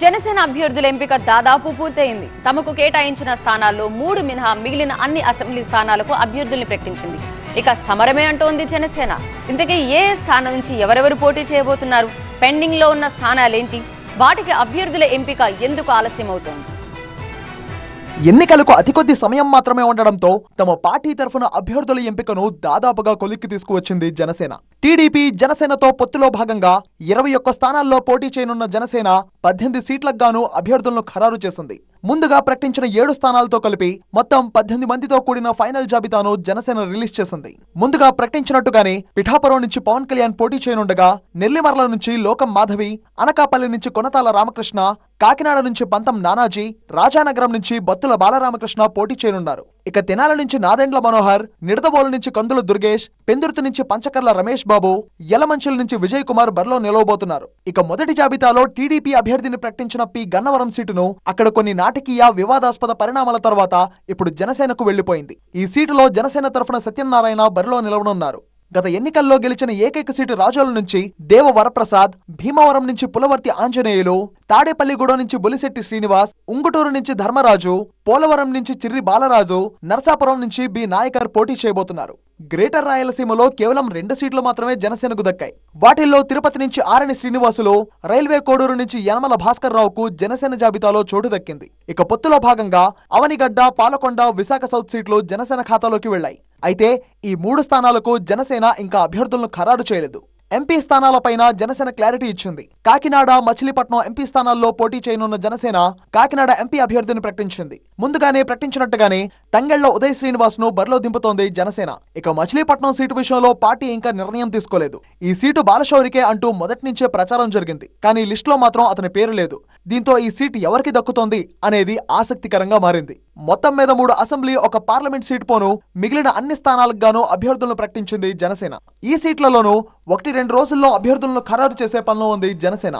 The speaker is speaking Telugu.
జనసేన అభ్యర్థుల ఎంపిక దాదాపు పూర్తయింది. తమకు కేటాయించిన స్థానాల్లో 3 మినహా మిగిలిన అన్ని అసెంబ్లీ స్థానాలకు అభ్యర్థుల్ని ప్రకటించింది. ఇక సమరమే అంటోంది జనసేన. ఇంతకీ ఏ స్థానం నుంచి ఎవరెవరు పోటీ చేయబోతున్నారు? పెండింగ్ లో ఉన్న స్థానాలేంటి? వాటికి అభ్యర్థుల ఎంపిక ఎందుకు ఆలస్యం అవుతోంది? ఎన్నికలకు అతి కొద్ది సమయం మాత్రమే ఉండడంతో తమ పార్టీ తరఫున అభ్యర్థుల ఎంపికను దాదాపుగా కొలిక్కి తీసుకువచ్చింది జనసేన. టీడీపీ జనసేనతో పొత్తులో భాగంగా 21 స్థానాల్లో పోటీ చేయనున్న జనసేన 18 సీట్లకు గాను అభ్యర్థులను ఖరారు చేసింది. ముందుగా ప్రకటించిన 7 స్థానాలతో కలిపి మొత్తం 18 మందితో కూడిన ఫైనల్ జాబితాను జనసేన రిలీజ్ చేసింది. ముందుగా ప్రకటించినట్టుగానే పిఠాపురం నుంచి పవన్ కళ్యాణ్ పోటీ చేయనుండగా, నెల్లిమర్ల నుంచి లోకం మాధవి, అనకాపల్లి నుంచి కొనతాల రామకృష్ణ, కాకినాడ నుంచి పంతం నానాజీ, రాజానగరం నుంచి బత్తుల బాలరామకృష్ణ పోటీ చేయనున్నారు. ఇక తెనాలి నుంచి నాదెండ్ల మనోహర్, నిడదవోలు నుంచి కందుల దుర్గేష్, పెందుర్తి నుంచి పంచకర్ల రమేష్ బాబు, యలమంచిల నుంచి విజయ్ కుమార్ బరిలో నిలవబోతున్నారు. ఇక మొదటి జాబితాలో టీడీపీ అభ్యర్థిని ప్రకటించిన పి గన్నవరం సీటును అక్కడ కొన్ని నాటకీయ వివాదాస్పద పరిణామాల తర్వాత ఇప్పుడు జనసేనకు వెళ్లిపోయింది. ఈ సీటులో జనసేన తరఫున సత్యనారాయణ బరిలో నిలవనున్నారు. గత ఎన్నికల్లో గెలిచిన ఏకైక సీటు రాజోలు నుంచి దేవ వరప్రసాద్, భీమవరం నుంచి పులవర్తి ఆంజనేయులు, తాడేపల్లిగూడెం నుంచి బొలిశెట్టి శ్రీనివాస్, ఉంగుటూరు నుంచి ధర్మరాజు, పోలవరం నుంచి చిర్రి బాలరాజు, నర్సాపురం నుంచి బి నాయకర్ పోటీ చేయబోతున్నారు. గ్రేటర్ రాయలసీమలో కేవలం 2 సీట్లు మాత్రమే జనసేనకు దక్కాయి. వాటిల్లో తిరుపతి నుంచి ఆరణి శ్రీనివాసులు, రైల్వే కోడూరు నుంచి యనమల భాస్కర్ రావుకు జనసేన జాబితాలో చోటు దక్కింది. ఇక పొత్తులో భాగంగా అవనిగడ్డ, పాలకొండ, విశాఖ సౌత్ సీట్లు జనసేన ఖాతాలోకి వెళ్లాయి. అయితే ఈ 3 స్థానాలకు జనసేన ఇంకా అభ్యర్థులను ఖరారు చేయలేదు. ఎంపీ స్థానాలపైన జనసేన క్లారిటీ ఇచ్చింది. కాకినాడ, మచిలీపట్నం ఎంపీ స్థానాల్లో పోటీ చేయనున్న జనసేన కాకినాడ ఎంపీ అభ్యర్థిని ప్రకటించింది. ముందుగానే ప్రకటించినట్టుగానే తంగెళ్ల ఉదయ్ శ్రీనివాస్ ను బరిలో దింపుతోంది జనసేన. ఇక మచిలీపట్నం సీటు విషయంలో పార్టీ ఇంకా నిర్ణయం తీసుకోలేదు. ఈ సీటు బాలశౌరికే అంటూ మొదటి నుంచే ప్రచారం జరిగింది. కానీ లిస్టులో మాత్రం అతని పేరు లేదు. దీంతో ఈ సీటు ఎవరికి దక్కుతోంది అనేది ఆసక్తికరంగా మారింది. మొత్తం మీద 3 అసెంబ్లీ, 1 పార్లమెంట్ సీటు పోను మిగిలిన అన్ని స్థానాలకు గాను అభ్యర్థులను ప్రకటించింది జనసేన. ఈ సీట్లలోనూ 1-2 రోజుల్లో అభ్యర్థులను ఖరారు చేసే పనిలో ఉంది జనసేన.